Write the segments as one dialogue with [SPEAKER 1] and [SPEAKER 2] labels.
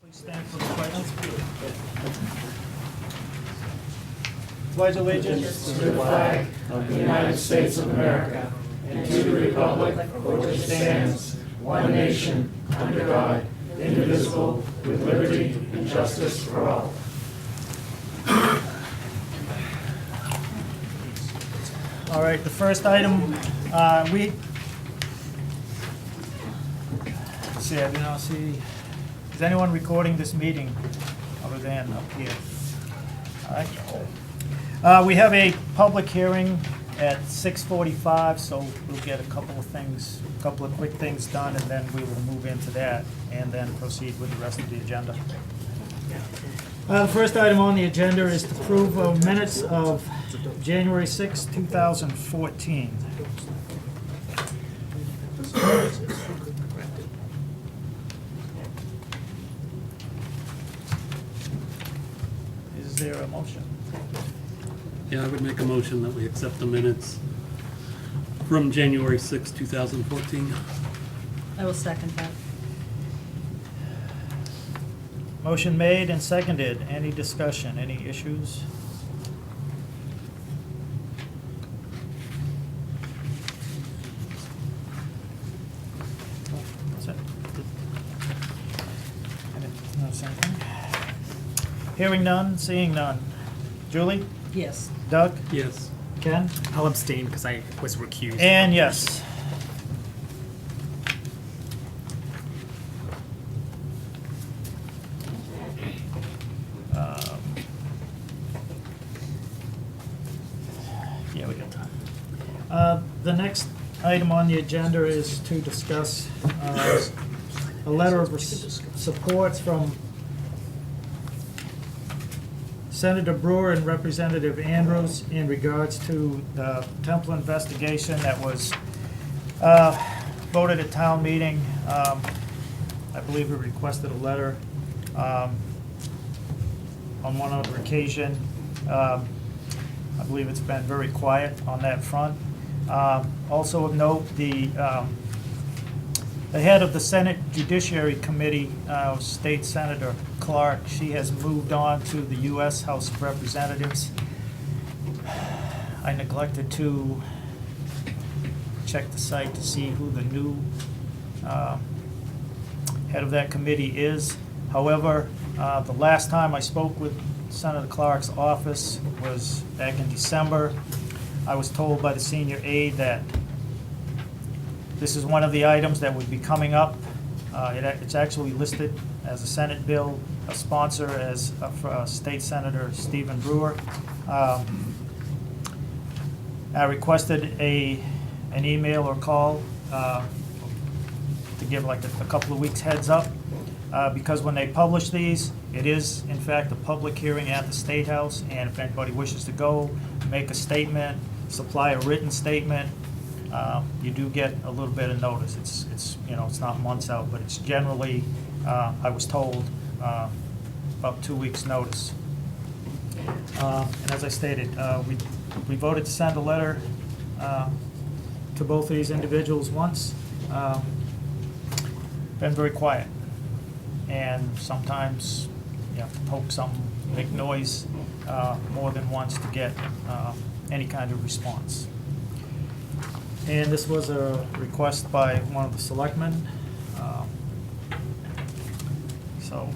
[SPEAKER 1] Please stand for the pledge. Pledge allegiance
[SPEAKER 2] To the flag of the United States of America and to the republic for which it stands, one nation, under God, indivisible, with liberty and justice for all.
[SPEAKER 1] All right, the first item, let's see, I do not see, is anyone recording this meeting other than up here? All right. We have a public hearing at 6:45, so we'll get a couple of quick things done, and then we will move into that, and then proceed with the rest of the agenda. The first item on the agenda is to approve of minutes of January 6, 2014. Is there a motion?
[SPEAKER 3] Yeah, I would make a motion that we accept the minutes from January 6, 2014.
[SPEAKER 4] I will second that.
[SPEAKER 1] Motion made and seconded. Any discussion, any issues? That's it. No, same thing. Hearing none, seeing none. Julie?
[SPEAKER 4] Yes.
[SPEAKER 1] Doug?
[SPEAKER 3] Yes.
[SPEAKER 1] Ken?
[SPEAKER 5] I'll abstain because I was recused.
[SPEAKER 1] And yes. Yeah, we got time. The next item on the agenda is to discuss a letter of support from Senator Brewer and Representative Andrews in regards to the Templeton investigation that was voted at town meeting. I believe we requested a letter on one other occasion. I believe it's been very quiet on that front. Also of note, the head of the Senate Judiciary Committee, State Senator Clark, she has moved on to the U.S. House of Representatives. I neglected to check the site to see who the new head of that committee is. However, the last time I spoke with Senator Clark's office was back in December. I was told by the senior aide that this is one of the items that would be coming up. It's actually listed as a Senate bill, a sponsor as State Senator Stephen Brewer. I requested an email or call to give like a couple of weeks heads up, because when they publish these, it is in fact a public hearing at the State House, and if anybody wishes to go, make a statement, supply a written statement, you do get a little bit of notice. It's it's not months out, but it's generally, I was told, about 2 weeks' notice. And as I stated, we voted to send a letter to both of these individuals once. Been very quiet, and sometimes you have to poke something, make noise more than once to get any kind of response. And this was a request by one of the selectmen. So.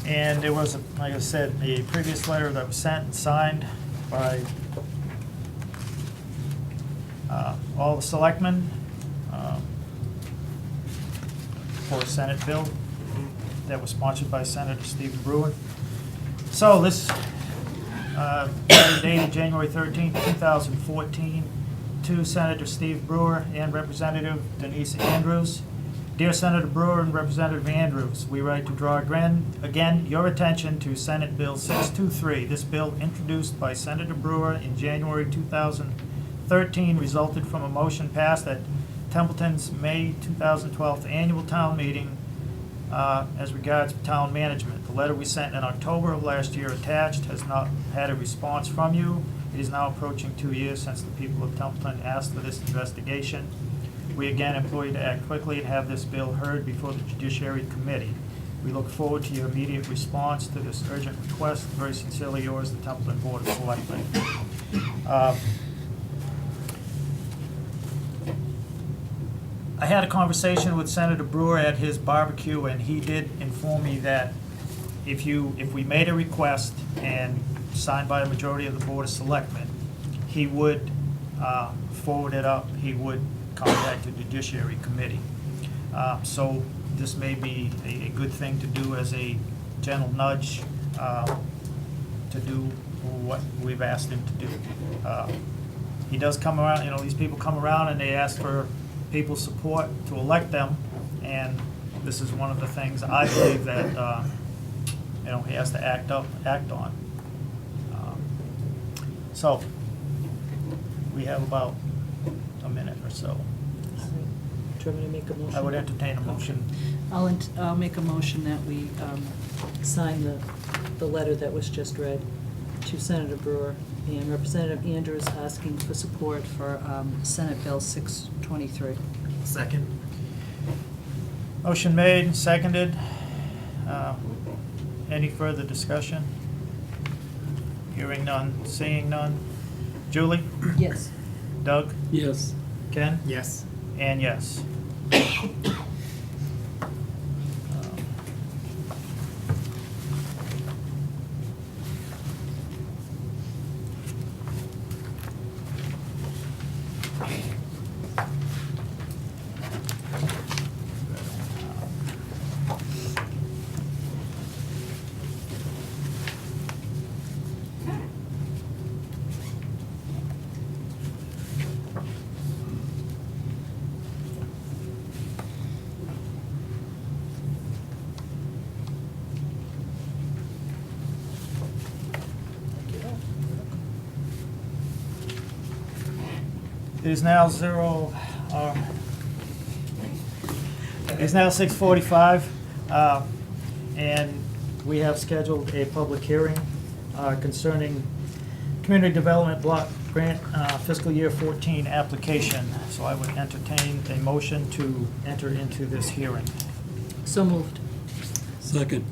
[SPEAKER 1] And there was, like I said, a previous letter that was sent and signed by all the selectmen for a Senate bill that was sponsored by Senator Stephen Brewer. So this letter dated January 13th, 2014, to Senator Steve Brewer and Representative Denise Andrews. Dear Senator Brewer and Representative Andrews, we write to draw again your attention to Senate Bill 623. This bill, introduced by Senator Brewer in January 2013, resulted from a motion passed at Templeton's May 2012 annual town meeting As regards town management, the letter we sent in October of last year attached has not had a response from you. It is now approaching 2 years since the people of Templeton asked for this investigation. We again implore you to act quickly and have this bill heard before the Judiciary Committee. We look forward to your immediate response to this urgent request. Very sincerely yours, the Templeton Board of Selectmen. I had a conversation with Senator Brewer at his barbecue, and he did inform me that if we made a request and signed by a majority of the Board of Selectmen, he would forward it up, he would contact the Judiciary Committee. So this may be a good thing to do as a gentle nudge to do what we've asked him to do. He does come around, these people come around and they ask for people's support to elect them, and this is one of the things I believe that he has to act on. So we have about a minute or so.
[SPEAKER 6] Do you want me to make a motion?
[SPEAKER 1] I would entertain a motion.
[SPEAKER 6] I'll make a motion that we sign the letter that was just read to Senator Brewer, and Representative Andrews asking for support for Senate Bill 623.
[SPEAKER 5] Second.
[SPEAKER 1] Motion made and seconded. Any further discussion? Hearing none, seeing none. Julie?
[SPEAKER 6] Yes.
[SPEAKER 1] Doug?
[SPEAKER 3] Yes.
[SPEAKER 1] Ken?
[SPEAKER 5] Yes.
[SPEAKER 1] And yes. It is now 6:45, and we have scheduled a public hearing concerning Community Development Block Grant fiscal year 14 application. So I would entertain a motion to enter into this hearing.
[SPEAKER 6] So moved.
[SPEAKER 3] Second.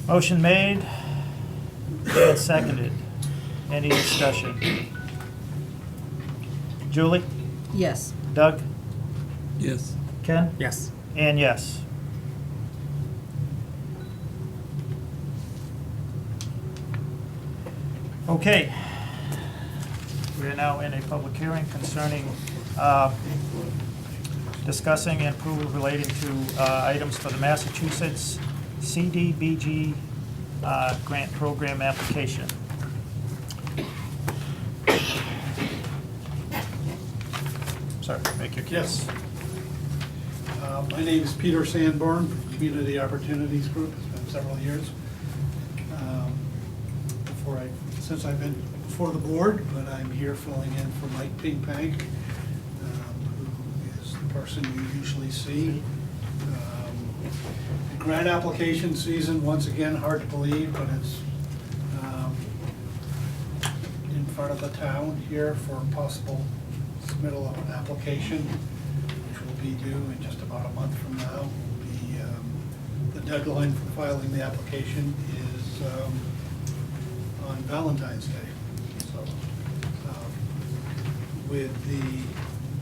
[SPEAKER 1] Motion made and seconded. Any discussion? Julie?
[SPEAKER 6] Yes.
[SPEAKER 1] Doug?
[SPEAKER 3] Yes.
[SPEAKER 1] Ken?
[SPEAKER 5] Yes.
[SPEAKER 1] And yes. Okay. We are now in a public hearing concerning discussing and approval relating to items for the Massachusetts CDBG grant program application. Sir, make your case.
[SPEAKER 7] Yes. My name is Peter Sanborn from Community Opportunities Group. It's been several years since I've been before the board, but I'm here filling in for Mike Pingpank, who is the person you usually see. The grant application season, once again, hard to believe, but it's in front of the town here for possible submittal of an application, which will be due in just about a month from now. The deadline for filing the application is on Valentine's Day. So, with the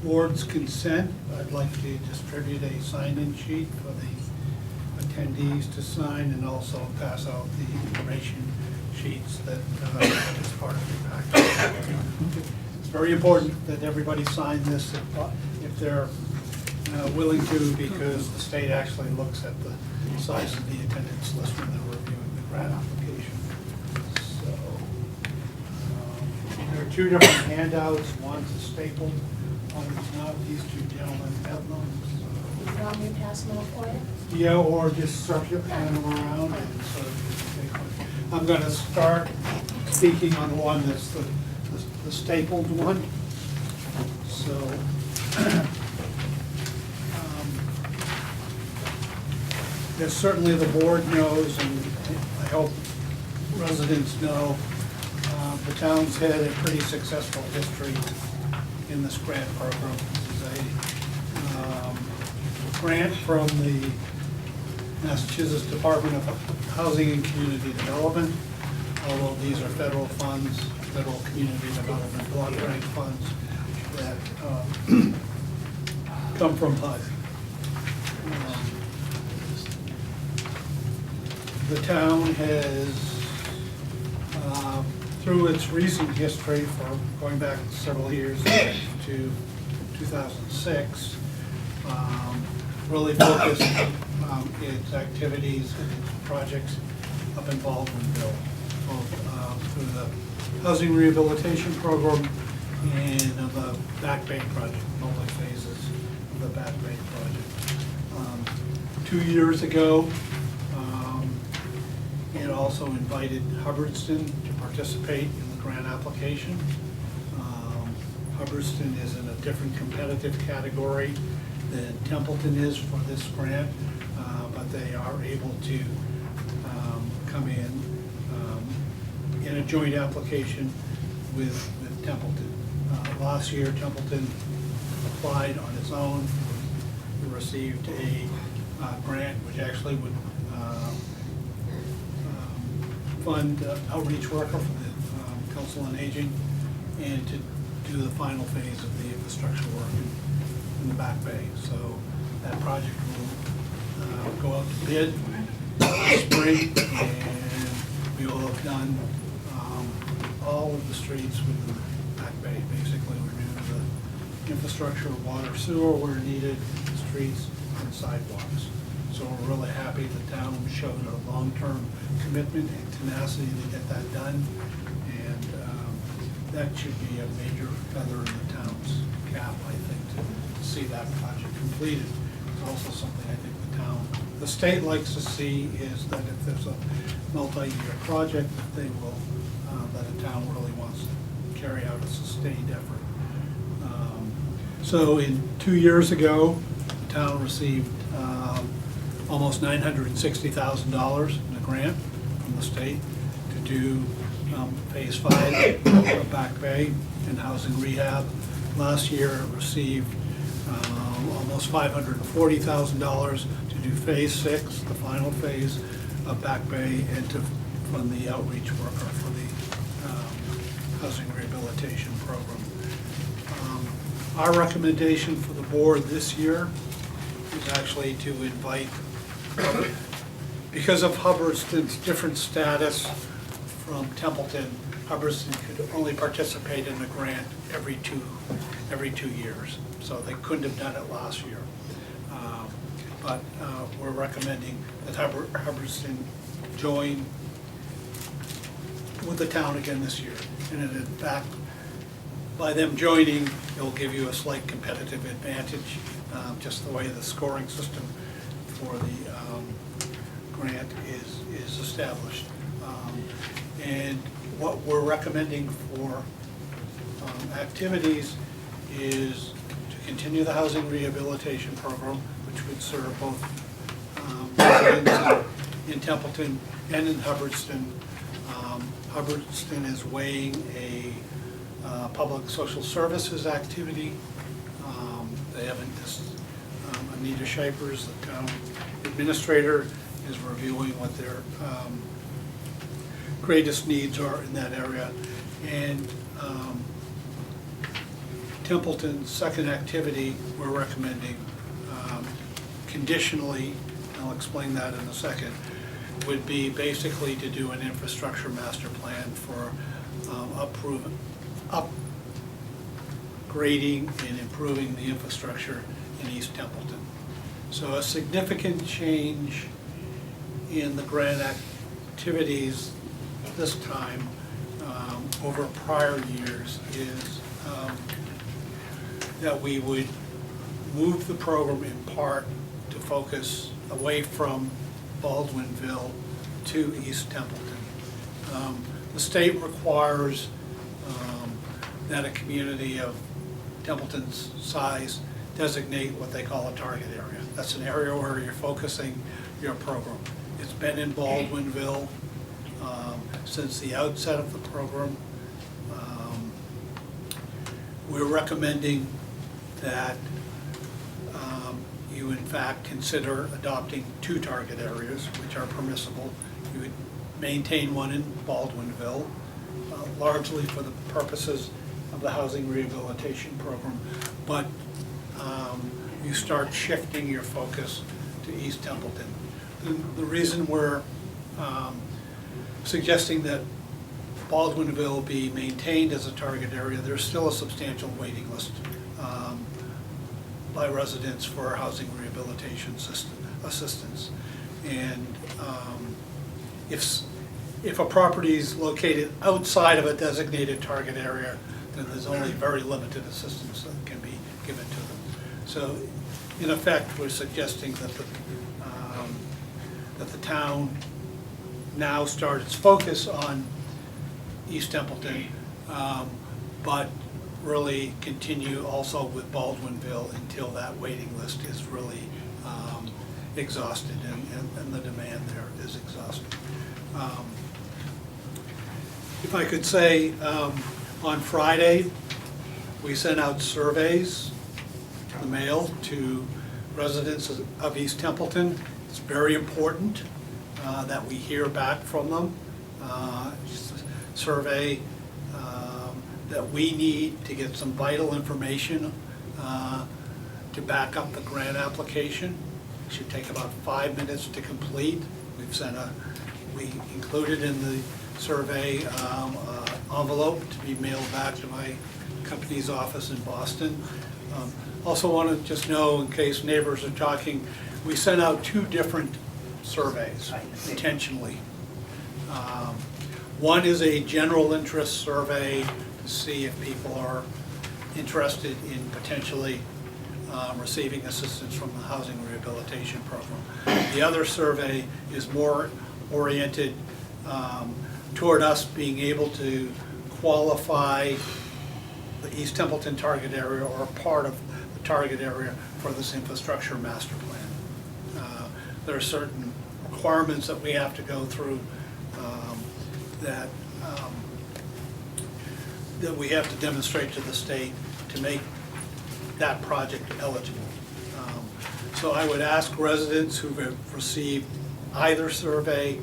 [SPEAKER 7] board's consent, I'd like to distribute a sign-in sheet for the attendees to sign, and also pass out the information sheets that is part of the package. It's very important that everybody sign this if they're willing to, because the state actually looks at the size of the attendance list when they're reviewing the grant application. So there are two different handouts. One's a stapled, one is not. These two gentlemen have them.
[SPEAKER 8] You want me to pass them out for you?
[SPEAKER 7] Yeah, or just circulate them around. And so I'm going to start speaking on the one that's the stapled one. So as certainly the board knows, and I hope residents know, the town's had a pretty successful history in this grant program. This is a grant from the Massachusetts Department of Housing and Community Development, although these are federal funds, federal community development block grant funds that come from HUD. The town has, through its recent history, for going back several years to 2006, really focused its activities and its projects up in Baldwinville, both through the housing rehabilitation program and the Back Bay project, multi phases of the Back Bay project. 2 years ago, it also invited Hubbardston to participate in the grant application. Hubbardston is in a different competitive category than Templeton is for this grant, but they are able to come in a joint application with Templeton. Last year, Templeton applied on its own. It received a grant which actually would fund outreach worker for the Council on Aging and to do the final phase of the infrastructure work in the Back Bay. So that project will go out to bid this spring, and we will have done all of the streets within the Back Bay. Basically, we're doing the infrastructure, water, sewer where needed, streets, and sidewalks. So we're really happy the town showed a long-term commitment and tenacity to get that done, and that should be a major feather in the town's cap, I think, to see that project completed. It's also something I think the state likes to see is that if there's a multi-year project, that they will, that a town really wants to carry out a sustained effort. So 2 years ago, the town received almost $960,000 in a grant from the state to do phase 5 of Back Bay and housing rehab. Last year it received almost $540,000 to do phase 6, the final phase of Back Bay, and to fund the outreach worker for the housing rehabilitation program. Our recommendation for the board this year is actually to invite, because of Hubbardston's different status from Templeton, Hubbardston could only participate in the grant every two years. So they couldn't have done it last year. But we're recommending that Hubbardston join with the town again this year. And in fact, by them joining, it'll give you a slight competitive advantage, just the way the scoring system for the grant is established. And what we're recommending for activities is to continue the housing rehabilitation program, which would serve both residents in Templeton and in Hubbardston. Hubbardston is weighing a public social services activity. They haven't, Anita Shipers, the town administrator, is reviewing what their greatest needs are in that area. And Templeton's second activity, we're recommending conditionally, I'll explain that in a second, would be basically to do an infrastructure master plan for upgrading and improving the infrastructure in East Templeton. So a significant change in the grant activities this time over prior years is that we would move the program in part to focus away from Baldwinville to East Templeton. The state requires that a community of Templeton's size designate what they call a target area. That's an area where you're focusing your program. It's been in Baldwinville since the outset of the program. We're recommending that you in fact consider adopting 2 target areas, which are permissible. You would maintain one in Baldwinville, largely for the purposes of the housing rehabilitation program, but you start shifting your focus to East Templeton. The reason we're suggesting that Baldwinville be maintained as a target area, there's still a substantial waiting list by residents for housing rehabilitation assistance. And if a property is located outside of a designated target area, then there's only very limited assistance that can be given to them. So in effect, we're suggesting that the town now start its focus on East Templeton, but really continue also with Baldwinville until that waiting list is really exhausted and the demand there is exhausted. If I could say, on Friday, we sent out surveys to the mail to residents of East Templeton. It's very important that we hear back from them. It's a survey that we need to get some vital information to back up the grant application. It should take about 5 minutes to complete. We included in the survey envelope to be mailed back to my company's office in Boston. Also want to just know, in case neighbors are talking, we sent out 2 different surveys intentionally. One is a general interest survey to see if people are interested in potentially receiving assistance from the housing rehabilitation program. The other survey is more oriented toward us being able to qualify the East Templeton target area or part of the target area for this infrastructure master plan. There are certain requirements that we have to go through that we have to demonstrate to the state to make that project eligible. So I would ask residents who have received either survey,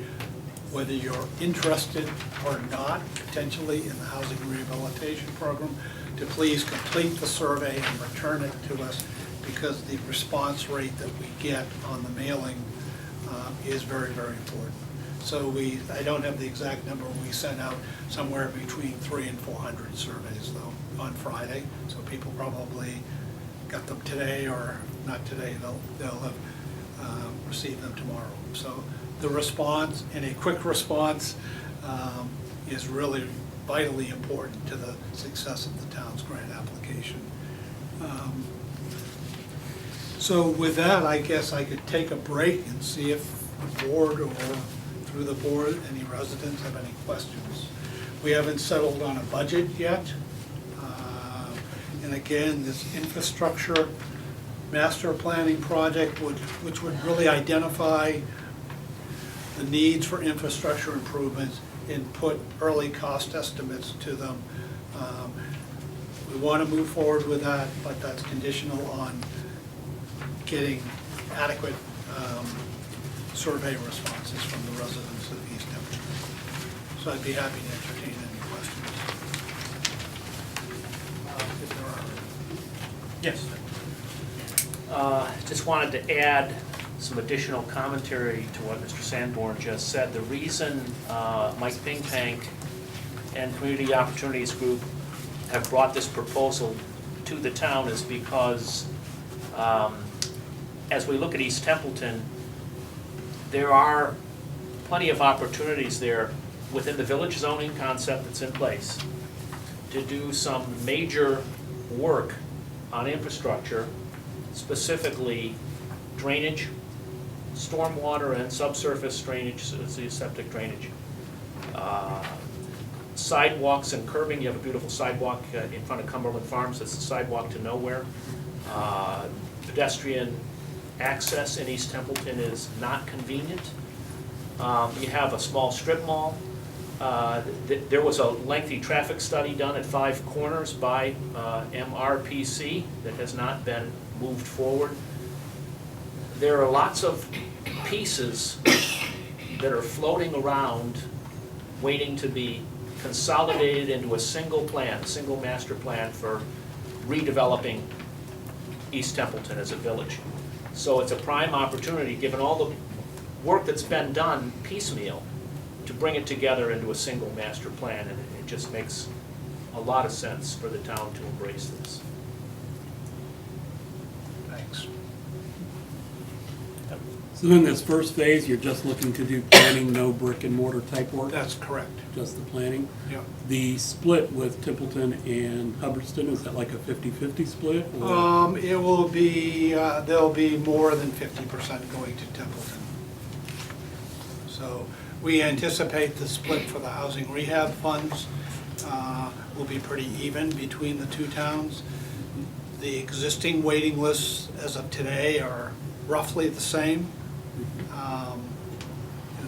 [SPEAKER 7] whether you're interested or not potentially in the housing rehabilitation program, to please complete the survey and return it to us, because the response rate that we get on the mailing is very, very important. So I don't have the exact number, we sent out somewhere between 300 and 400 surveys though on Friday, so people probably got them today, or not today, they'll have received them tomorrow. So the response, and a quick response, is really vitally important to the success of the town's grant application. So with that, I guess I could take a break and see if the board, or through the board, any residents have any questions. We haven't settled on a budget yet. And again, this infrastructure master planning project which would really identify the needs for infrastructure improvements and put early cost estimates to them. We want to move forward with that, but that's conditional on getting adequate survey responses from the residents of East Templeton. So I'd be happy to entertain any questions. If there are.
[SPEAKER 1] Yes.
[SPEAKER 9] Just wanted to add some additional commentary to what Mr. Sanborn just said. The reason Mike Think Tank and Community Opportunities Group have brought this proposal to the town is because as we look at East Templeton, there are plenty of opportunities there within the village zoning concept that's in place to do some major work on infrastructure, specifically drainage, stormwater and subsurface drainage, so it's the septic drainage. Sidewalks and curbing. You have a beautiful sidewalk in front of Cumberland Farms. It's the sidewalk to nowhere. Pedestrian access in East Templeton is not convenient. You have a small strip mall. There was a lengthy traffic study done at Five Corners by MRPC that has not been moved forward. There are lots of pieces that are floating around waiting to be consolidated into a single plan, a single master plan for redeveloping East Templeton as a village. So it's a prime opportunity, given all the work that's been done piecemeal, to bring it together into a single master plan, and it just makes a lot of sense for the town to embrace this.
[SPEAKER 7] Thanks.
[SPEAKER 3] So in this first phase, you're just looking to do planning, no brick and mortar type work?
[SPEAKER 7] That's correct.
[SPEAKER 3] Just the planning?
[SPEAKER 7] Yeah.
[SPEAKER 3] The split with Templeton and Hubbardston, is that like a 50-50 split? or-
[SPEAKER 7] It will be, there'll be more than 50% going to Templeton. So we anticipate the split for the housing rehab funds will be pretty even between the two towns. The existing waiting lists as of today are roughly the same,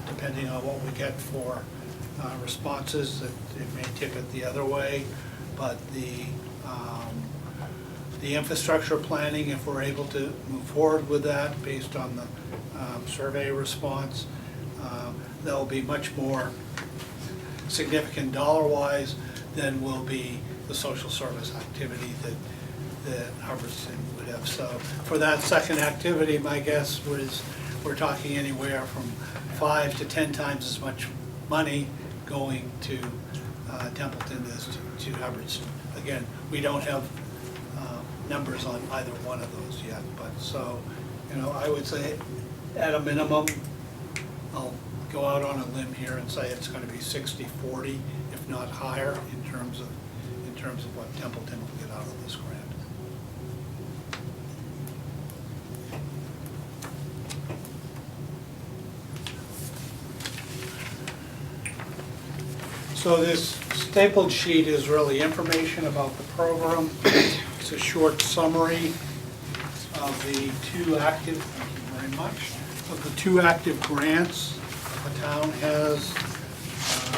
[SPEAKER 7] depending on what we get for responses, it may tip it the other way. But the infrastructure planning, if we're able to move forward with that based on the survey response, that'll be much more significant dollar-wise than will be the social service activity that Hubbardston would have. So for that second activity, my guess was we're talking anywhere from 5 to 10 times as much money going to Templeton as to Hubbardston. Again, we don't have numbers on either one of those yet, but so, I would say at a minimum, I'll go out on a limb here and say it's going to be 60-40, if not higher, in terms of what Templeton will get out of this grant. So this stapled sheet is really information about the program. It's a short summary of the two active, thank you very much, of the two active grants the town has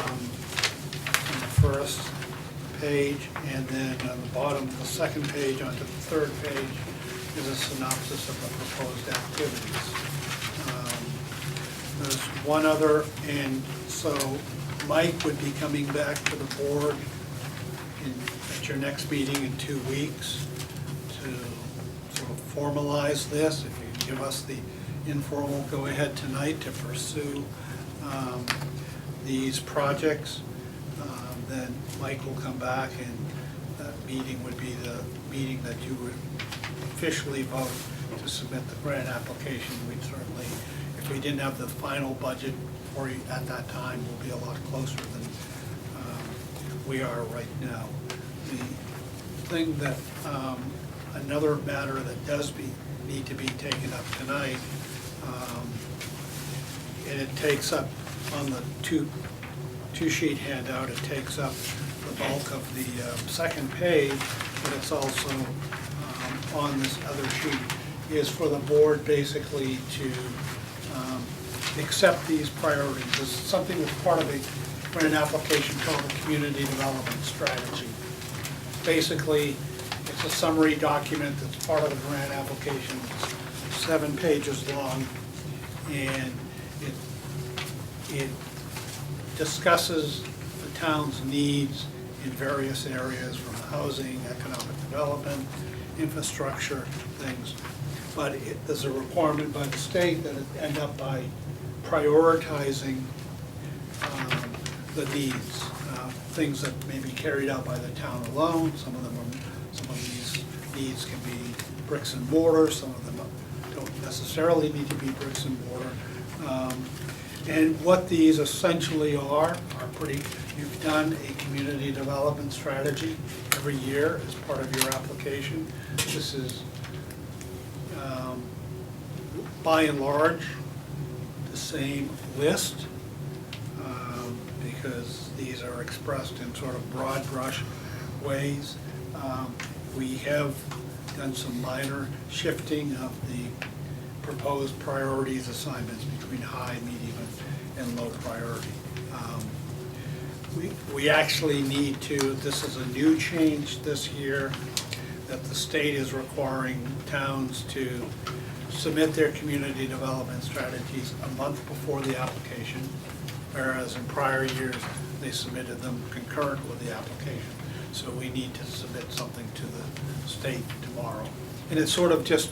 [SPEAKER 7] on the first page, and then on the bottom of the second page onto the third page is a synopsis of the proposed activities. There's one other, and so Mike would be coming back to the board at your next meeting in 2 weeks to sort of formalize this. If you give us the informal go-ahead tonight to pursue these projects, then Mike will come back, and that meeting would be the meeting that you would officially vote to submit the grant application. We'd certainly, if we didn't have the final budget for you at that time, we'll be a lot closer than we are right now. The thing that, another matter that does need to be taken up tonight, and it takes up on the two-sheet handout, it takes up the bulk of the second page, but it's also on this other sheet, is for the board basically to accept these priorities. This is something that's part of a grant application called the Community Development Strategy. Basically, it's a summary document that's part of the grant application. It's 7 pages long, and it discusses the town's needs in various areas, from housing, economic development, infrastructure, things. But there's a requirement by the state that it end up by prioritizing the needs, things that may be carried out by the town alone. Some of these needs can be bricks and mortar. Some of them don't necessarily need to be bricks and mortar. And what these essentially are pretty. You've done a community development strategy every year as part of your application. This is, by and large, the same list, because these are expressed in sort of broad brush ways. We have done some minor shifting of the proposed priorities assignments between high, medium, and low priority. We actually need to, this is a new change this year, that the state is requiring towns to submit their community development strategies a month before the application, whereas in prior years, they submitted them concurrent with the application. So we need to submit something to the state tomorrow. And it's sort of just,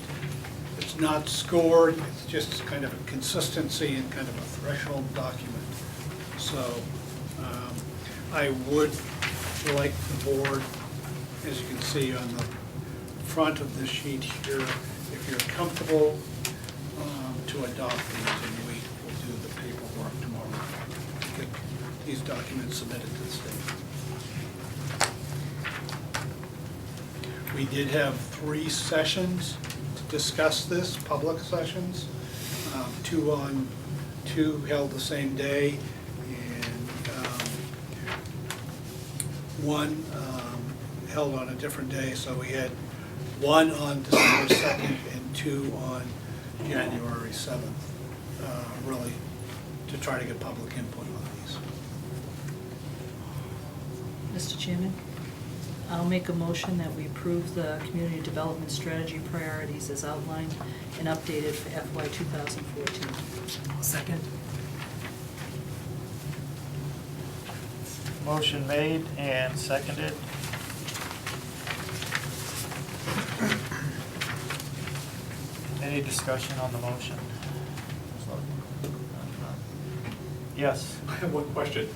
[SPEAKER 7] it's not scored, it's just kind of a consistency and kind of a threshold document. So I would like the board, as you can see on the front of the sheet here, if you're comfortable to adopt these, and we will do the paperwork tomorrow to get these documents submitted to the state. We did have 3 sessions to discuss this, public sessions, 2 held the same day, and 1 held on a different day. So we had 1 on December 2nd and 2 on January 7th, really to try to get public input on these.
[SPEAKER 6] Mr. Chairman, I'll make a motion that we approve the community development strategy priorities as outlined and updated for FY 2014.
[SPEAKER 5] Second.
[SPEAKER 1] Motion made and seconded. Any discussion on the motion? Yes.
[SPEAKER 10] I have one question.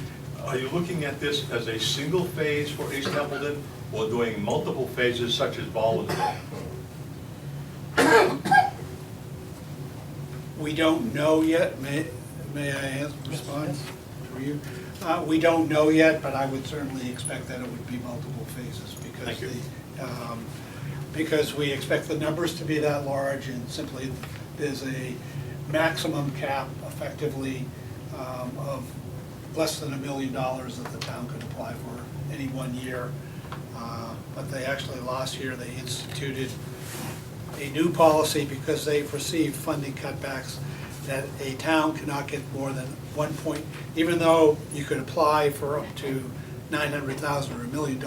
[SPEAKER 10] Are you looking at this as a single phase for East Templeton or doing multiple phases such as Baldwin?
[SPEAKER 7] We don't know yet. May I respond to you? We don't know yet, but I would certainly expect that it would be multiple phases because
[SPEAKER 10] Thank you.
[SPEAKER 7] because we expect the numbers to be that large, and simply there's a maximum cap effectively of less than $1 million that the town could apply for any one year. But they actually, last year, they instituted a new policy because they've received funding cutbacks that a town cannot get more than even though you could apply for up to $900,000 or $1 million,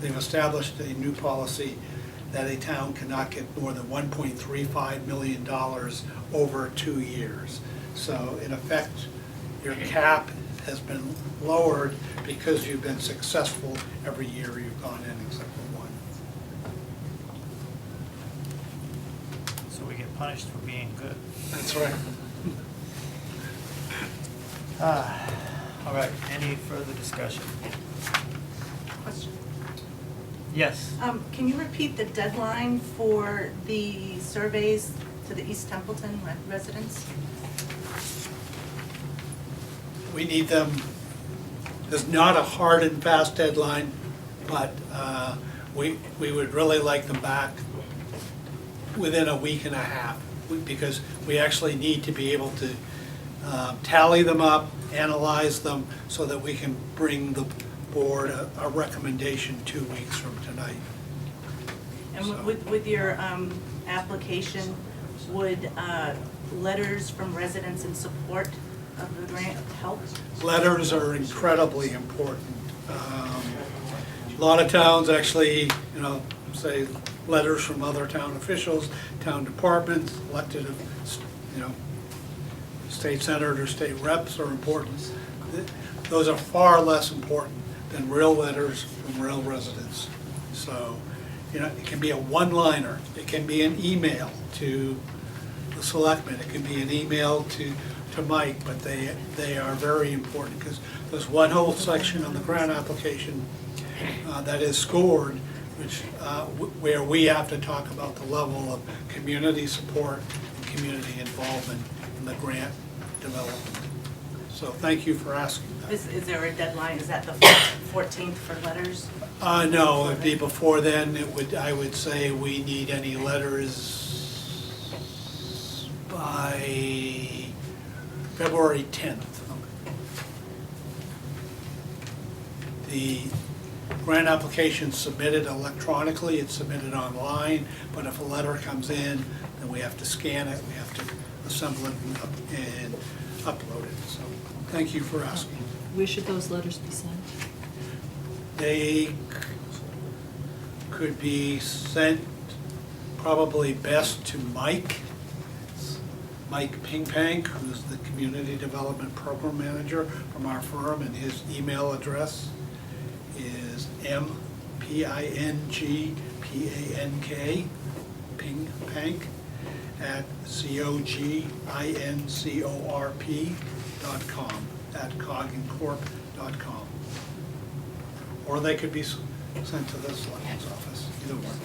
[SPEAKER 7] they've established a new policy that a town cannot get more than $1.35 million over 2 years. So in effect, your cap has been lowered because you've been successful every year you've gone in except for 1.
[SPEAKER 1] So we get punished for being good.
[SPEAKER 7] That's right.
[SPEAKER 1] All right, any further discussion?
[SPEAKER 8] Question.
[SPEAKER 1] Yes.
[SPEAKER 8] Can you repeat the deadline for the surveys to the East Templeton residents?
[SPEAKER 7] We need them, there's not a hard and fast deadline, but we would really like them back within a week and a half, because we actually need to be able to tally them up, analyze them, so that we can bring the board a recommendation 2 weeks from tonight.
[SPEAKER 8] And
[SPEAKER 7] So-
[SPEAKER 8] with your application, would letters from residents in support of the grant help?
[SPEAKER 7] Letters are incredibly important. A lot of towns actually, say letters from other town officials, town departments, elected, state senators, state reps are important. Those are far less important than real letters from real residents. So, it can be a one-liner, it can be an email to the selectman, it can be an email to Mike, but they are very important, because there's one whole section on the grant application that is scored, where we have to talk about the level of community support and community involvement in the grant development. So thank you for asking that.
[SPEAKER 8] Is there a deadline? Is that the 14th for letters?
[SPEAKER 7] No, it'd be before then. I would say we need any letters by February 10th. grant application's submitted electronically, it's submitted online, but if a letter comes in, then we have to scan it, we have to assemble it and upload it. So, thank you for asking.
[SPEAKER 6] Where should those letters be sent?
[SPEAKER 7] They could be sent probably best to Mike Pingpank, who's the Community Development Program Manager from our firm, and his email address is mpingpank, Pingpank, at coggincorp.com, at coggincorp.com. Or they could be sent to the Selectman's office, either one.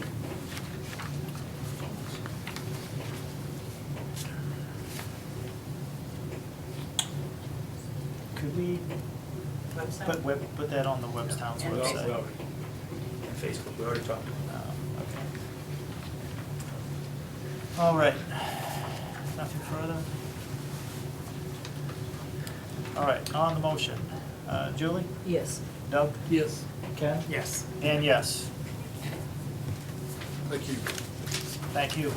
[SPEAKER 1] Could we put that on the Webstown's website?
[SPEAKER 9] Facebook, we already talked.
[SPEAKER 1] Okay. All right. Nothing further? All right, on the motion. Julie?
[SPEAKER 6] Yes.
[SPEAKER 1] Doug?
[SPEAKER 3] Yes.
[SPEAKER 1] Ken?
[SPEAKER 5] Yes.
[SPEAKER 1] And yes.
[SPEAKER 7] Thank you.
[SPEAKER 1] Thank you.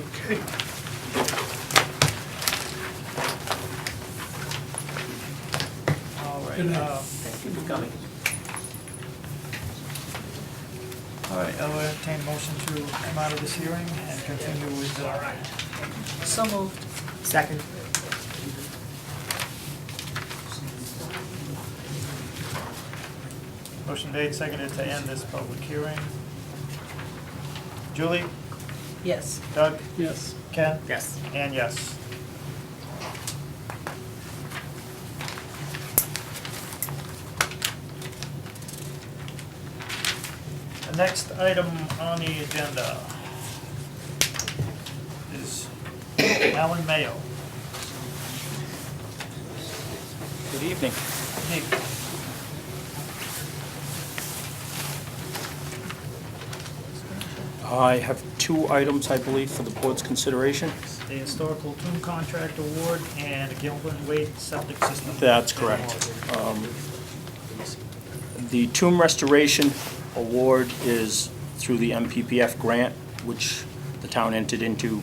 [SPEAKER 7] Okay.
[SPEAKER 1] All right.
[SPEAKER 7] Good night.
[SPEAKER 9] Thank you for coming.
[SPEAKER 1] All right, I'll entertain a motion to come out of this hearing and continue with,
[SPEAKER 6] So moved.
[SPEAKER 5] Second.
[SPEAKER 1] motion made, seconded to end this public hearing. Julie?
[SPEAKER 6] Yes.
[SPEAKER 1] Doug?
[SPEAKER 3] Yes.
[SPEAKER 1] Ken?
[SPEAKER 5] Yes.
[SPEAKER 1] And yes. The next item on the agenda is Alan Mayo.
[SPEAKER 11] Good evening.
[SPEAKER 1] Nick,
[SPEAKER 11] I have two items, I believe, for the board's consideration.
[SPEAKER 1] the historical tomb contract award and a Gilman Wade septic system.
[SPEAKER 11] That's correct. The tomb restoration award is through the MPPF grant, which the town entered into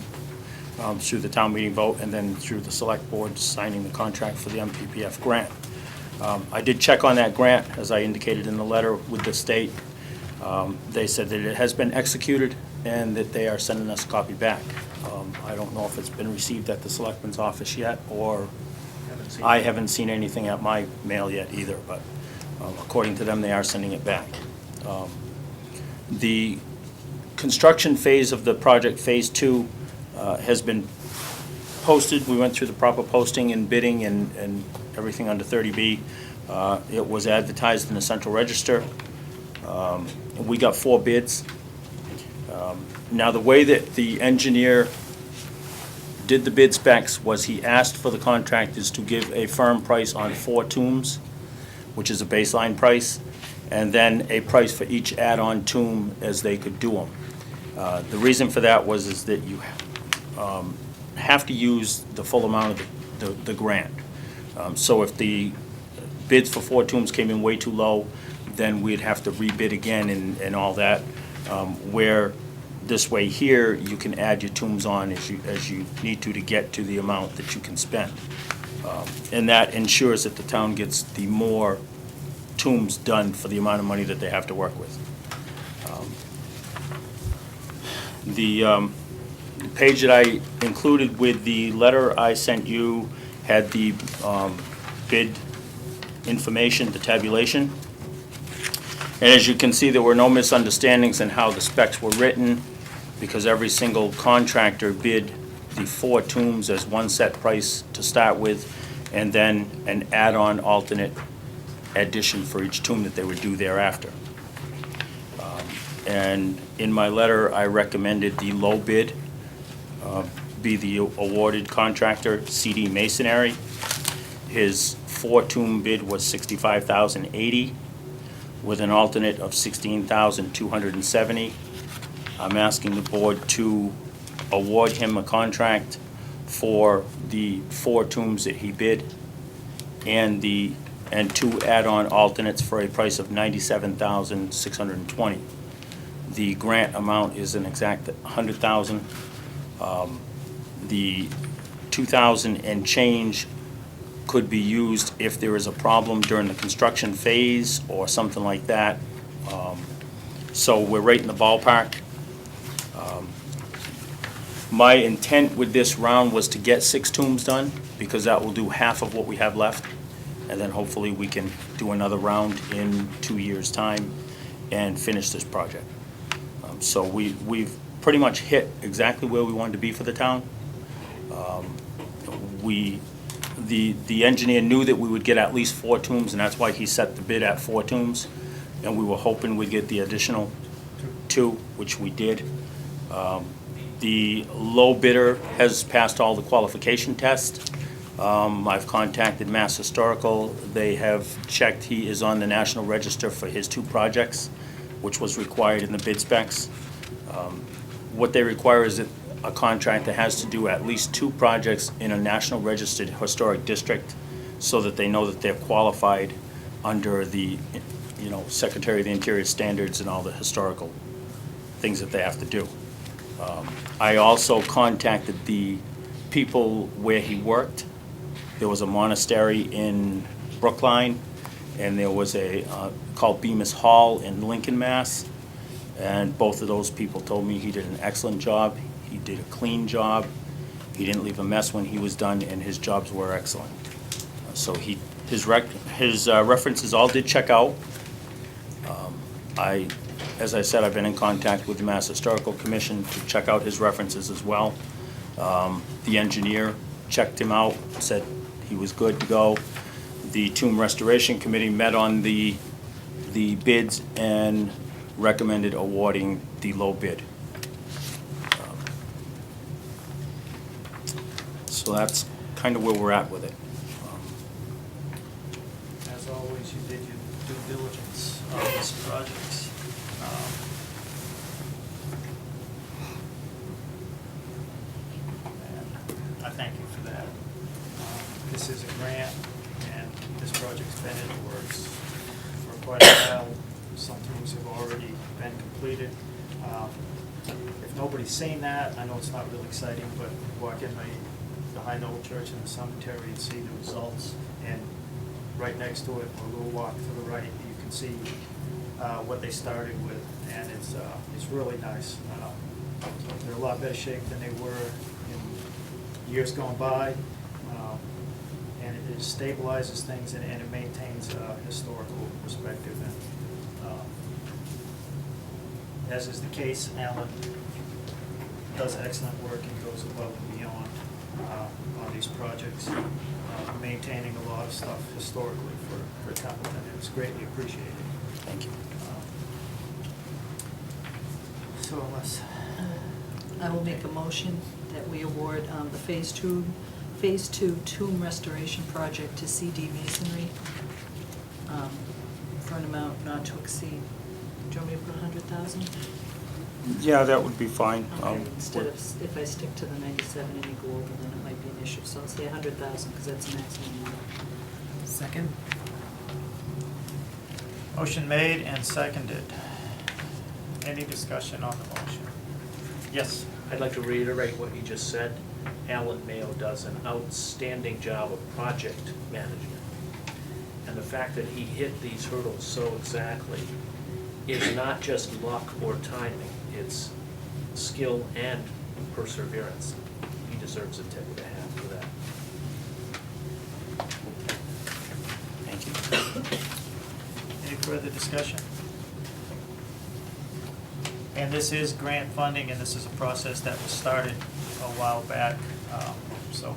[SPEAKER 11] through the town meeting vote, and then through the select board signing the contract for the MPPF grant. I did check on that grant, as I indicated in the letter, with the state. They said that it has been executed and that they are sending us a copy back. I don't know if it's been received at the selectman's office yet, or I haven't seen anything at my mail yet either, but according to them, they are sending it back. The construction phase of the project, Phase 2, has been posted. We went through the proper posting and bidding and everything under 30B. It was advertised in the Central Register. We got 4 bids. Now, the way that the engineer did the bid specs was he asked for the contractors to give a firm price on 4 tombs, which is a baseline price, and then a price for each add-on tomb as they could do them. The reason for that is that you have to use the full amount of the grant. So if the bids for 4 tombs came in way too low, then we'd have to rebid again and all that. Where this way here, you can add your tombs on as you need to get to the amount that you can spend. And that ensures that the town gets the more tombs done for the amount of money that they have to work with. The page that I included with the letter I sent you had the bid information, the tabulation. And as you can see, there were no misunderstandings in how the specs were written, because every single contractor bid the 4 tombs as one set price to start with, and then an add-on alternate addition for each tomb that they would do thereafter. And in my letter, I recommended the low bid be the awarded contractor, CD Masonry. His 4 tomb bid was $65,080, with an alternate of $16,270. I'm asking the board to award him a contract for the 4 tombs that he bid and the and 2 add-on alternates for a price of $97,620. The grant amount is an exact $100,000. The $2,000 and change could be used if there is a problem during the construction phase or something like that. So we're right in the ballpark. My intent with this round was to get 6 tombs done, because that will do half of what we have left. And then hopefully we can do another round in 2 years' time and finish this project. So we've pretty much hit exactly where we wanted to be for the town. The engineer knew that we would get at least 4 tombs, and that's why he set the bid at 4 tombs. And we were hoping we'd get the additional 2, which we did. The low bidder has passed all the qualification tests. I've contacted Mass Historical. They have checked, he is on the National Register for his 2 projects, which was required in the bid specs. What they require is that a contractor has to do at least 2 projects in a National Registered Historic District, so that they know that they're qualified under the, Secretary of the Interior standards and all the historical things that they have to do. I also contacted the people where he worked. There was a monastery in Brookline, and there was a called Bemis Hall in Lincoln, Mass. And both of those people told me he did an excellent job. He did a clean job. He didn't leave a mess when he was done, and his jobs were excellent. So his references all did check out. As I said, I've been in contact with the Mass Historical Commission to check out his references as well. The engineer checked him out, said he was good to go. The Tomb Restoration Committee met on the bids and recommended awarding the low bid. So that's kind of where we're at with it.
[SPEAKER 1] As always, you did your due diligence on this project. And I thank you for that. This is a grant, and this project's been in the works for quite a while. Some things have already been completed. If nobody's seen that, I know it's not real exciting, but walk in behind the old church in the cemetery and see the results. And right next to it, a little walk to the right, you can see what they started with, and it's really nice. They're a lot better shape than they were in years gone by, and it stabilizes things, and it maintains historical perspective. And as is the case, Alan does excellent work and goes above and beyond on these projects, maintaining a lot of stuff historically for Templeton. It's greatly appreciated.
[SPEAKER 11] Thank you.
[SPEAKER 1] So unless,
[SPEAKER 6] I will make a motion that we award the Phase 2 tomb restoration project to CD Masonry for an amount not to exceed, do you want me to put 100,000?
[SPEAKER 11] Yeah, that would be fine.
[SPEAKER 6] Okay, instead of, if I stick to the 97 and you go over, then it might be an issue, so I'll say 100,000, because that's the maximum amount.
[SPEAKER 5] Second?
[SPEAKER 1] motion made and seconded. Any discussion on the motion? Yes.
[SPEAKER 9] I'd like to reiterate what you just said. Alan Mayo does an outstanding job of project management. And the fact that he hit these hurdles so exactly is not just luck or timing, it's skill and perseverance. He deserves a tip of the hat for that.
[SPEAKER 11] Thank you.
[SPEAKER 1] Any further discussion? And this is grant funding, and this is a process that was started a while back. So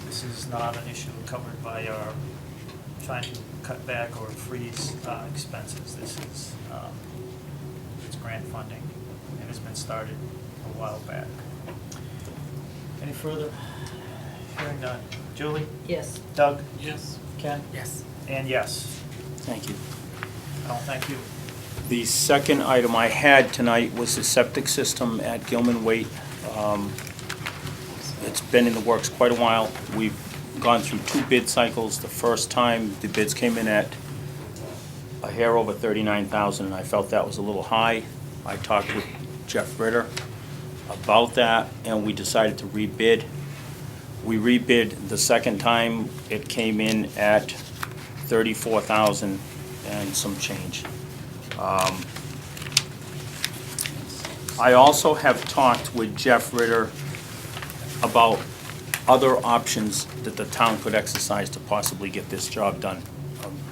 [SPEAKER 1] this is not an issue covered by our trying to cut back or freeze expenses. This is it's grant funding, and it's been started a while back. Any further? Hearing none. Julie?
[SPEAKER 6] Yes.
[SPEAKER 1] Doug?
[SPEAKER 3] Yes.
[SPEAKER 1] Ken?
[SPEAKER 5] Yes.
[SPEAKER 1] And yes.
[SPEAKER 11] Thank you.
[SPEAKER 1] Al, thank you.
[SPEAKER 11] The second item I had tonight was the septic system at Gilman Waite. It's been in the works quite a while. We've gone through 2 bid cycles. The first time, the bids came in at a hair over 39,000, and I felt that was a little high. I talked with Jeff Ritter about that, and we decided to rebid. We rebid the second time. It came in at 34,000 and some change. I also have talked with Jeff Ritter about other options that the town could exercise to possibly get this job done,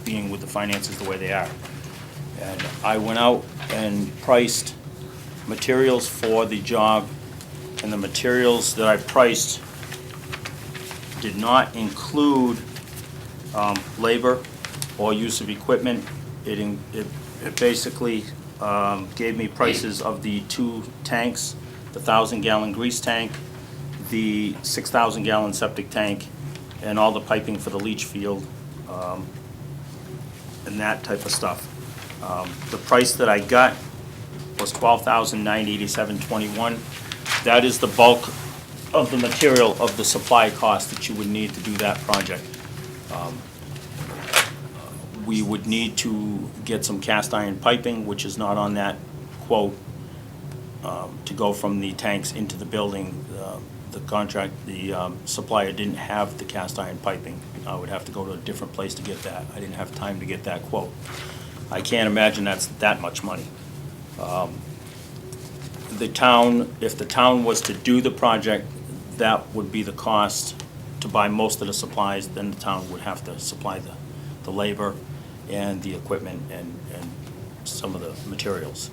[SPEAKER 11] being with the finances the way they are. And I went out and priced materials for the job, and the materials that I priced did not include labor or use of equipment. It basically gave me prices of the 2 tanks, the 1,000-gallon grease tank, the 6,000-gallon septic tank, and all the piping for the leach field, and that type of stuff. The price that I got was $12,987.21. That is the bulk of the material of the supply cost that you would need to do that project. We would need to get some cast iron piping, which is not on that quote, to go from the tanks into the building. The supplier didn't have the cast iron piping. I would have to go to a different place to get that. I didn't have time to get that quote. I can't imagine that's that much money. The town, if the town was to do the project, that would be the cost to buy most of the supplies. Then the town would have to supply the labor and the equipment and some of the materials.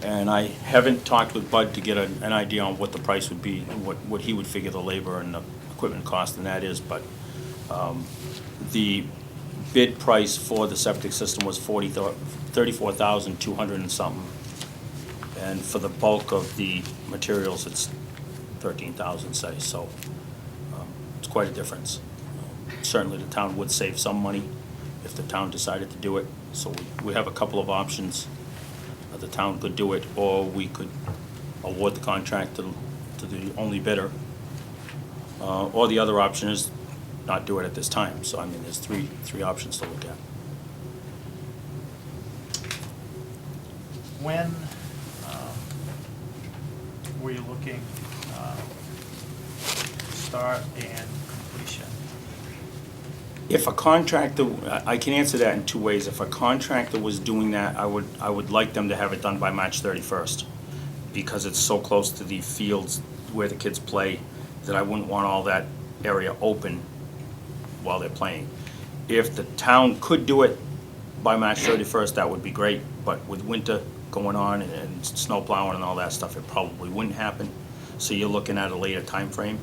[SPEAKER 11] And I haven't talked with Bud to get an idea on what the price would be, and what he would figure the labor and the equipment cost, and that is, but the bid price for the septic system was $34,200 and something. And for the bulk of the materials, it's $13,000, say, so it's quite a difference. Certainly the town would save some money if the town decided to do it, so we have a couple of options. The town could do it, or we could award the contract to the only bidder. Or the other option is not do it at this time. So, I mean, there's three options to look at.
[SPEAKER 1] When were you looking start and completion?
[SPEAKER 11] If a contractor, I can answer that in 2 ways. If a contractor was doing that, I would like them to have it done by March 31st, because it's so close to the fields where the kids play that I wouldn't want all that area open while they're playing. If the town could do it by March 31st, that would be great, but with winter going on and snow plowing and all that stuff, it probably wouldn't happen. So you're looking at a later time frame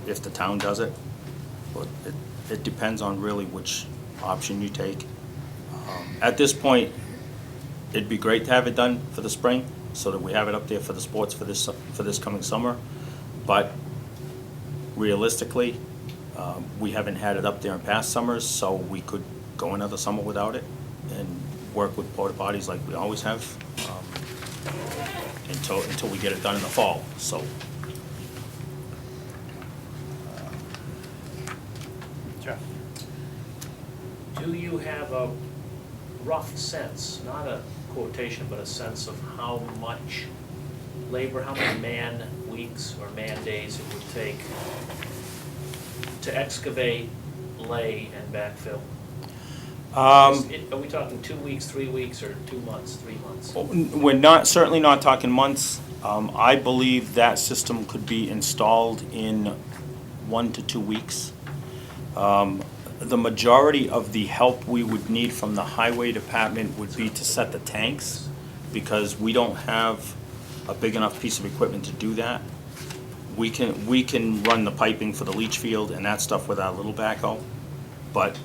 [SPEAKER 11] if the town does it. But it depends on really which option you take. At this point, it'd be great to have it done for the spring, so that we have it up there for the sports for this coming summer. But realistically, we haven't had it up there in past summers, so we could go another summer without it and work with porta potties like we always have, until we get it done in the fall. So.
[SPEAKER 1] Jeff?
[SPEAKER 9] Do you have a rough sense, not a quotation, but a sense of how much labor, how many man weeks or man days it would take to excavate, lay, and backfill? Are we talking 2 weeks, 3 weeks, or 2 months, 3 months?
[SPEAKER 11] We're certainly not talking months. I believe that system could be installed in 1 to 2 weeks. The majority of the help we would need from the highway department would be to set the tanks, because we don't have a big enough piece of equipment to do that. We can run the piping for the leach field and that stuff with our little backhoe, but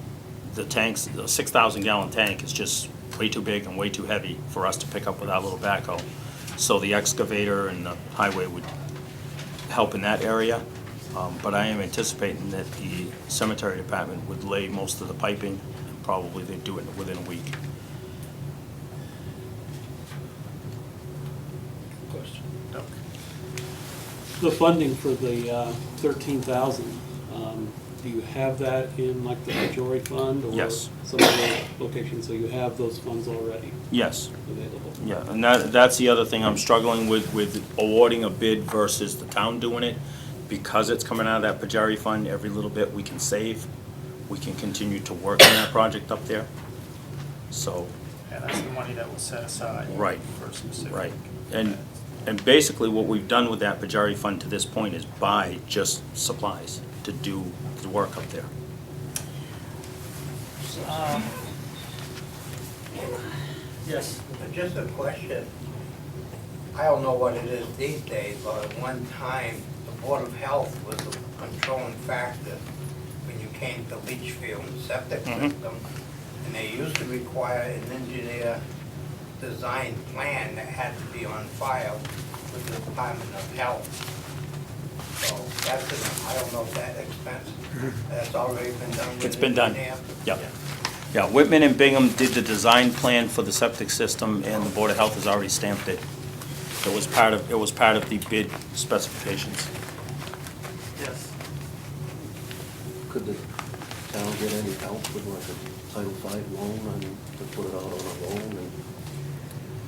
[SPEAKER 11] the tanks, the 6,000-gallon tank is just way too big and way too heavy for us to pick up with our little backhoe. So the excavator and the highway would help in that area. But I am anticipating that the cemetery department would lay most of the piping, and probably they'd do it within a week.
[SPEAKER 1] Question.
[SPEAKER 3] The funding for the 13,000, do you have that in like the majority fund? Or
[SPEAKER 11] Yes.
[SPEAKER 3] some other location, so you have those funds already
[SPEAKER 11] Yes.
[SPEAKER 3] available?
[SPEAKER 11] Yeah, and that's the other thing I'm struggling with awarding a bid versus the town doing it. Because it's coming out of that Pajari fund, every little bit we can save, we can continue to work on that project up there. So,
[SPEAKER 1] And that's the money that was set aside.
[SPEAKER 11] Right.
[SPEAKER 1] For specific.
[SPEAKER 11] right. And basically what we've done with that Pajari fund to this point is buy just supplies to do the work up there.
[SPEAKER 1] Yes.
[SPEAKER 12] Just a question. I don't know what it is these days, but at one time, the Board of Health was the controlling factor when you came to leach field and septic system. And they used to require an engineer design plan that had to be on file with the Department of Health. So that's, I don't know if that expense, that's already been done with
[SPEAKER 11] It's been done.
[SPEAKER 12] engineer.
[SPEAKER 11] Yep. Yeah, Whitman and Bingham did the design plan for the septic system, and the Board of Health has already stamped it. It was part of the bid specifications.
[SPEAKER 1] Yes.
[SPEAKER 2] Could the town get any help with like a Title V loan and to put it out on a loan and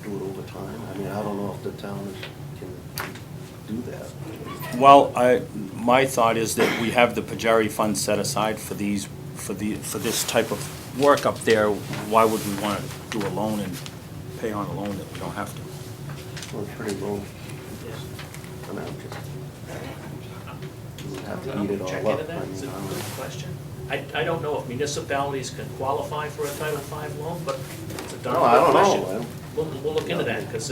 [SPEAKER 2] do it over time? I mean, I don't know if the town can do that.
[SPEAKER 11] Well, my thought is that we have the Pajari fund set aside for this type of work up there. Why would we want to do a loan and pay on a loan that we don't have to?
[SPEAKER 2] Well, it's pretty low. I mean, I'm just, you would have to eat it all
[SPEAKER 9] Check
[SPEAKER 2] up.
[SPEAKER 9] into that,
[SPEAKER 2] I mean,
[SPEAKER 9] it's a
[SPEAKER 2] I don't know.
[SPEAKER 9] good question. I don't know if municipalities can qualify for a Title V loan, but it's a darn
[SPEAKER 2] No, I
[SPEAKER 9] good
[SPEAKER 2] don't
[SPEAKER 9] question.
[SPEAKER 2] know.
[SPEAKER 9] We'll look into that, because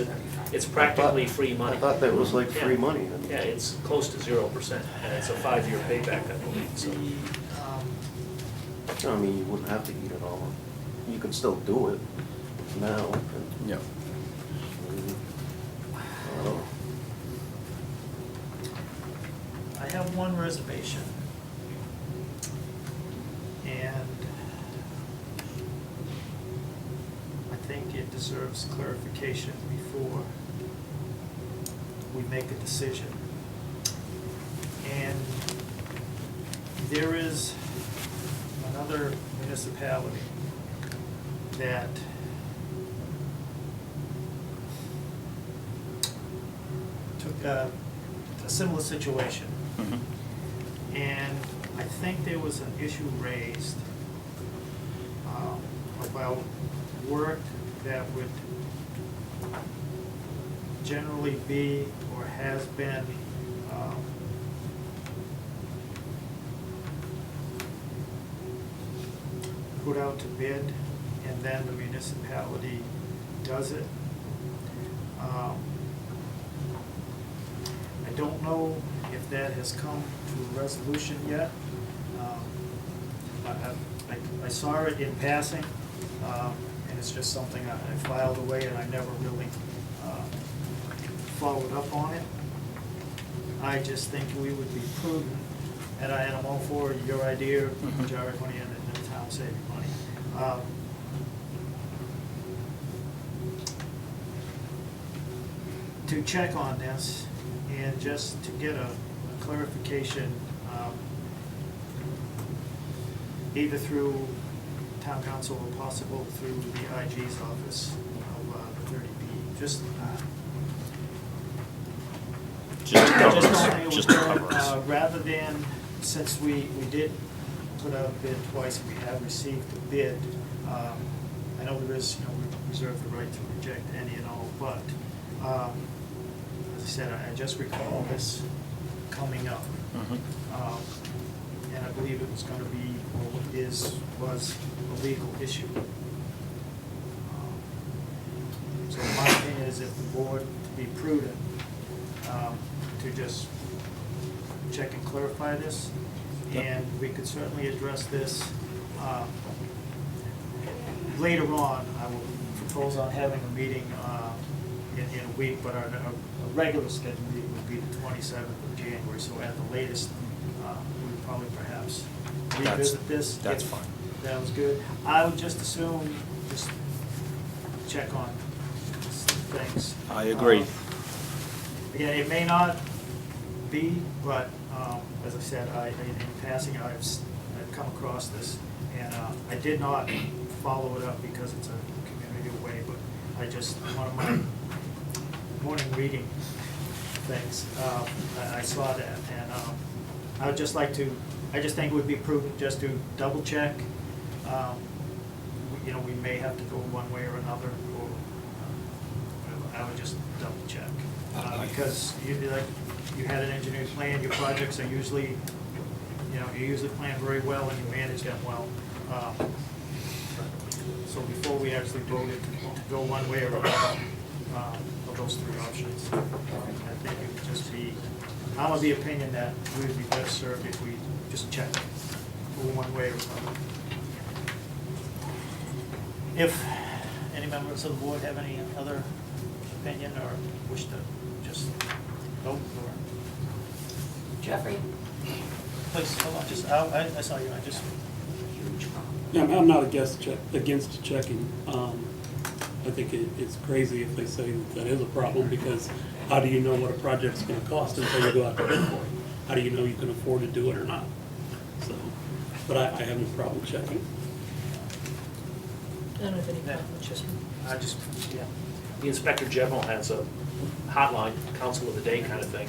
[SPEAKER 9] it's practically free money.
[SPEAKER 2] I thought that was like free
[SPEAKER 9] Yeah.
[SPEAKER 2] money. I mean,
[SPEAKER 9] Yeah, it's close to 0%, and it's a 5-year payback, I believe, so.
[SPEAKER 2] I mean, you wouldn't have to eat it all. You could still do it now. and-
[SPEAKER 11] Yeah.
[SPEAKER 2] I don't know.
[SPEAKER 1] I have one reservation. And I think it deserves clarification before we make a decision. And there is another municipality that took a similar situation. And I think there was an issue raised about work that would generally be or has been put out to bid, and then the municipality does it. I don't know if that has come to a resolution yet. I saw it in passing, and it's just something I filed away and I never really followed up on it. I just think we would be prudent, and I'm all for your idea of majority money and the town saving money. To check on this and just to get a clarification, either through town council or possible through the IG's office of the 30B, just
[SPEAKER 11] Just to cover
[SPEAKER 1] just
[SPEAKER 11] us.
[SPEAKER 1] don't think it
[SPEAKER 11] Just
[SPEAKER 1] was
[SPEAKER 11] to
[SPEAKER 1] good,
[SPEAKER 11] cover us.
[SPEAKER 1] rather than, since we did put out a bid twice, we have received a bid. I know there is, we reserve the right to reject any and all, but, as I said, I just recall this coming up. And I believe it was gonna be, or was a legal issue. So my opinion is if the board, to be prudent, to just check and clarify this, and we could certainly address this later on. I will propose on having a meeting in a week, but our regular scheduled meeting would be the 27th of January, so at the latest, we would probably perhaps revisit this.
[SPEAKER 11] That's
[SPEAKER 1] if
[SPEAKER 11] fine.
[SPEAKER 1] That was good. I would just assume, just check on things.
[SPEAKER 11] I agree.
[SPEAKER 1] Again, it may not be, but as I said, in passing, I've come across this, and I did not follow it up because it's a community way, but one of my morning reading things, I saw that, and I would just like to, I just think it would be prudent just to double check. You know, we may have to go one way or another, or whatever. I would just double check. Because you had an engineered plan, your projects are usually, you usually plan very well and you manage them well. So before we actually voted to go one way or another, of those three options, I think it would just be, I'm of the opinion that we would be best served if we just check one way or another. If any members of the board have any other opinion or wish to just vote or,
[SPEAKER 2] Jeffrey?
[SPEAKER 1] please, hold on, just, I saw you, I just,
[SPEAKER 3] Yeah, I'm not against checking. I think it's crazy if they say that is a problem, because how do you know what a project's gonna cost until you go out to bid for it? How do you know you can afford to do it or not? So, but I have no problem checking.
[SPEAKER 6] I don't have any problem with just,
[SPEAKER 1] I just, yeah.
[SPEAKER 9] The Inspector General has a hotline, council of the day kind of thing.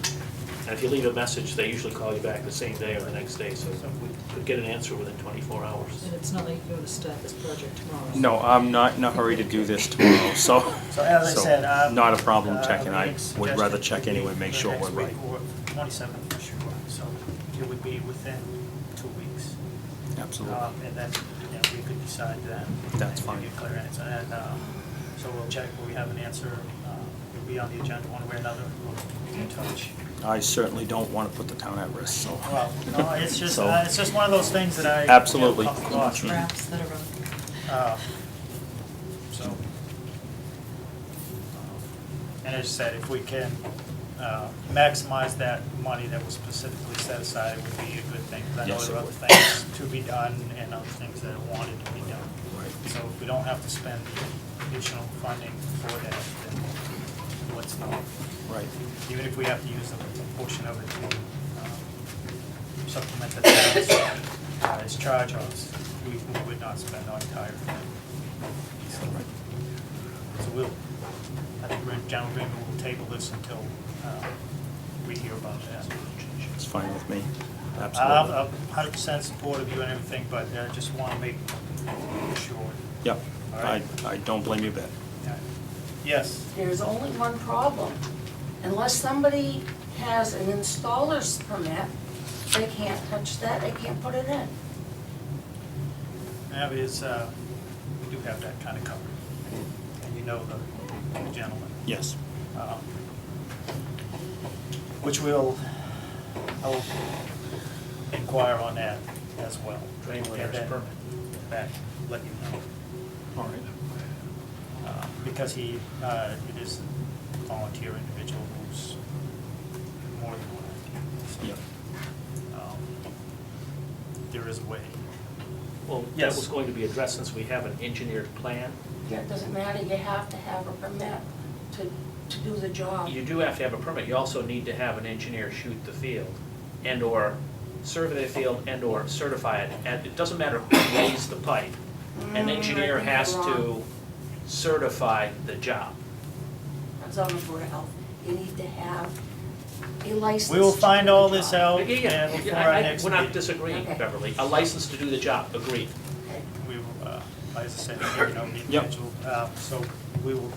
[SPEAKER 9] And if you leave a message, they usually call you back the same day or the next day, so we could get an answer within 24 hours.
[SPEAKER 6] and it's not like you're going to start this project tomorrow.
[SPEAKER 11] No, I'm not in a hurry to do this tomorrow, so.
[SPEAKER 1] So as I said,
[SPEAKER 11] Not a problem checking. I
[SPEAKER 1] Liam's
[SPEAKER 11] would rather
[SPEAKER 1] suggestion
[SPEAKER 11] check
[SPEAKER 1] would be
[SPEAKER 11] anyway, make sure we're
[SPEAKER 1] the
[SPEAKER 11] right.
[SPEAKER 1] next week or 27th for sure, so it would be within 2 weeks.
[SPEAKER 11] Absolutely.
[SPEAKER 1] And then, we could decide then.
[SPEAKER 11] That's
[SPEAKER 1] and
[SPEAKER 11] fine.
[SPEAKER 1] give you a clear answer, and, so we'll check, when we have an answer, it'll be on the agenda one way or another, we'll be in touch.
[SPEAKER 11] I certainly don't want to put the town at risk, so.
[SPEAKER 1] Well, no, it's just
[SPEAKER 11] So-
[SPEAKER 1] one of those things that I.
[SPEAKER 11] Absolutely.
[SPEAKER 1] Come across.
[SPEAKER 4] Traps that are
[SPEAKER 1] So, and as I said, if we can maximize that money that was specifically set aside, it would be a good thing. 'Cause I know
[SPEAKER 11] Yes,
[SPEAKER 1] there are
[SPEAKER 11] it
[SPEAKER 1] other
[SPEAKER 11] would.
[SPEAKER 1] things to be done and other things that are wanted to be done.
[SPEAKER 11] Right.
[SPEAKER 1] So if we don't have to spend additional funding for that, then let's not.
[SPEAKER 11] Right.
[SPEAKER 1] Even if we have to use a portion of it to supplement the town's as charge-offs, we would not spend our entire thing. So we'll, I think we're in general agreement, we'll table this until we hear about that.
[SPEAKER 11] It's fine with me.
[SPEAKER 1] I'm
[SPEAKER 11] Absolutely.
[SPEAKER 1] 100% supportive of you and everything, but I just want to make sure.
[SPEAKER 11] Yep.
[SPEAKER 1] All right.
[SPEAKER 11] I don't blame you a bit.
[SPEAKER 1] Yes,
[SPEAKER 2] There's only one problem. Unless somebody has an installer's permit, they can't touch that, they can't put it in.
[SPEAKER 1] that is, we do have that kind of covered. And you know the gentleman.
[SPEAKER 11] Yes.
[SPEAKER 1] Which I'll inquire on that as well.
[SPEAKER 9] Drainlayer's
[SPEAKER 1] And then
[SPEAKER 9] permit.
[SPEAKER 1] back, let you know.
[SPEAKER 11] All right.
[SPEAKER 1] Because it is a volunteer individual who's more than one.
[SPEAKER 11] Yep.
[SPEAKER 1] There is a way.
[SPEAKER 9] Well, that
[SPEAKER 1] Yes.
[SPEAKER 9] was going to be addressed since we have an engineered plan.
[SPEAKER 2] Yeah, it doesn't matter, you have to have a permit to do the job.
[SPEAKER 9] You do have to have a permit. You also need to have an engineer shoot the field and/or survey the field and/or certify it. And it doesn't matter who lays the pipe. An engineer
[SPEAKER 2] I think
[SPEAKER 9] has
[SPEAKER 2] you're
[SPEAKER 9] to
[SPEAKER 2] wrong.
[SPEAKER 9] certify the job.
[SPEAKER 2] That's on the Board of Health. You need to have a license.
[SPEAKER 1] We will
[SPEAKER 2] to
[SPEAKER 1] find
[SPEAKER 2] do the
[SPEAKER 1] all this
[SPEAKER 2] job.
[SPEAKER 1] out
[SPEAKER 9] Yeah,
[SPEAKER 1] and before our
[SPEAKER 9] yeah,
[SPEAKER 1] next
[SPEAKER 9] we're not
[SPEAKER 1] meeting.
[SPEAKER 9] disagreeing,
[SPEAKER 2] Okay.
[SPEAKER 9] Beverly. A license to do the job, agreed.
[SPEAKER 2] Okay.
[SPEAKER 1] We will, as I said, you know, the
[SPEAKER 11] Yep.
[SPEAKER 1] individual, so we will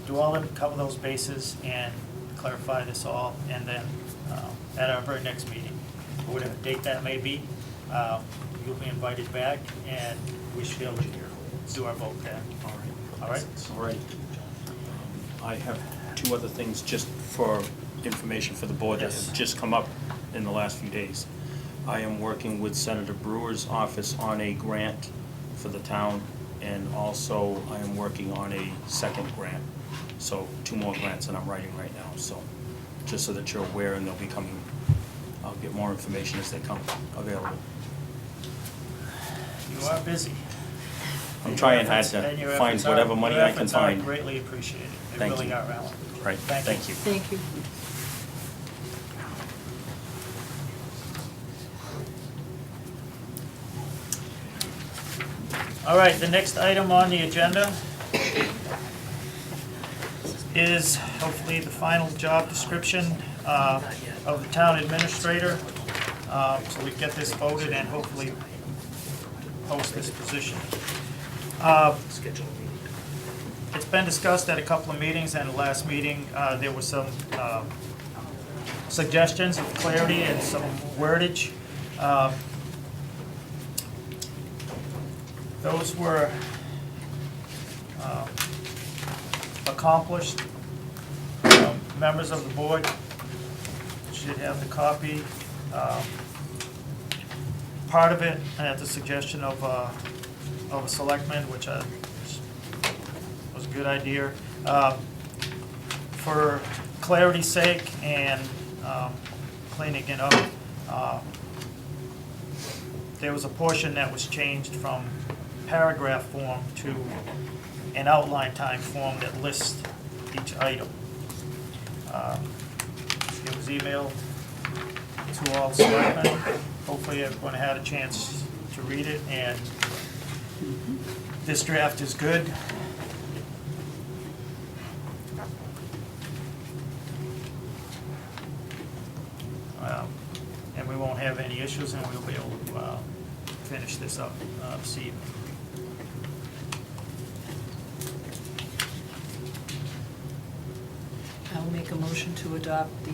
[SPEAKER 1] do all that, cover those bases and clarify this all, and then at our very next meeting, whatever date that may be, you'll be invited back, and we should be able to do our vote then. All right?
[SPEAKER 11] All right. I have two other things just for information for the board that
[SPEAKER 1] Yes.
[SPEAKER 11] have just come up in the last few days. I am working with Senator Brewer's office on a grant for the town, and also I am working on a second grant. So 2 more grants that I'm writing right now, so just so that you're aware, and they'll be coming, I'll get more information as they come available.
[SPEAKER 1] You are busy.
[SPEAKER 11] I'm trying hard to find whatever money I can
[SPEAKER 1] Your efforts are
[SPEAKER 11] find.
[SPEAKER 1] greatly appreciated. They
[SPEAKER 11] Thank
[SPEAKER 1] really
[SPEAKER 11] you.
[SPEAKER 1] are, Alan.
[SPEAKER 11] Right, thank you.
[SPEAKER 6] Thank you.
[SPEAKER 1] All right, the next item on the agenda is hopefully the final job description of the town administrator. So we get this voted and hopefully post this position. It's been discussed at a couple of meetings, and the last meeting, there were some suggestions of clarity and some wordage. Those were accomplished. Members of the board should have the copy. Part of it at the suggestion of a selectman, which was a good idea. For clarity's sake and cleaning it up, there was a portion that was changed from paragraph form to an outline time form that lists each item. It was emailed to all selectmen. Hopefully everyone had a chance to read it, and this draft is good. And we won't have any issues, and we'll be able to finish this up this evening.
[SPEAKER 6] I will make a motion to adopt the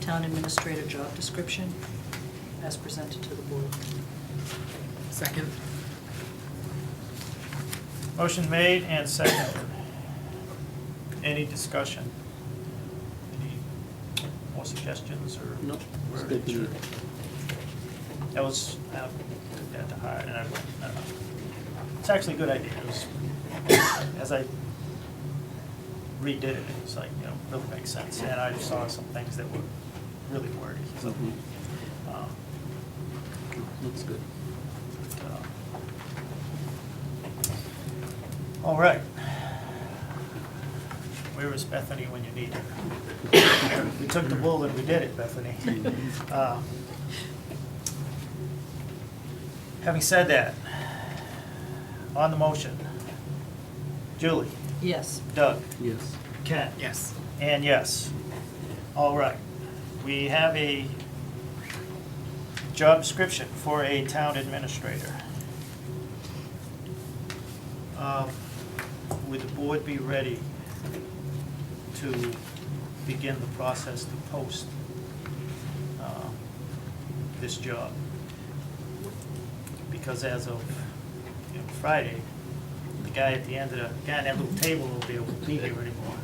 [SPEAKER 6] town administrator job description as presented to the board.
[SPEAKER 5] Second.
[SPEAKER 1] Motion made and seconded. Any discussion? Any more suggestions or?
[SPEAKER 3] Nope, it's good to me.
[SPEAKER 1] That was, I took that to heart, and it's actually a good idea. It was, as I redid it, it was like, really makes sense. And I saw some things that were really wordy, so.
[SPEAKER 3] Looks good.
[SPEAKER 1] All right. Where is Bethany when you need her? We took the bull and we did it, Bethany. Having said that, on the motion, Julie,
[SPEAKER 6] Yes.
[SPEAKER 1] Doug,
[SPEAKER 3] Yes.
[SPEAKER 1] Ken,
[SPEAKER 5] Yes.
[SPEAKER 1] and yes. All right. We have a job description for a town administrator. Would the board be ready to begin the process to post this job? Because as of Friday, the guy at the end of the guy on that little table won't be able to be here anymore.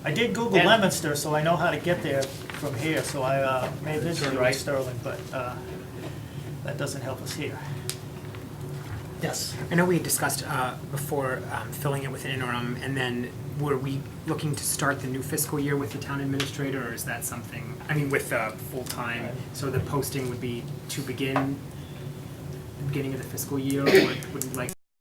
[SPEAKER 1] I did Google
[SPEAKER 5] And-
[SPEAKER 1] Leominster, so I know how to get there from here. So I made this
[SPEAKER 5] Turn
[SPEAKER 1] to
[SPEAKER 5] right.
[SPEAKER 1] Sterling, but that doesn't help us here. Yes.
[SPEAKER 5] I know we had discussed before filling it with an interim, and then were we looking to start the new fiscal year with the town administrator, or is that something, I mean, with full-time, so the posting would be to begin the beginning of the fiscal year, or would we like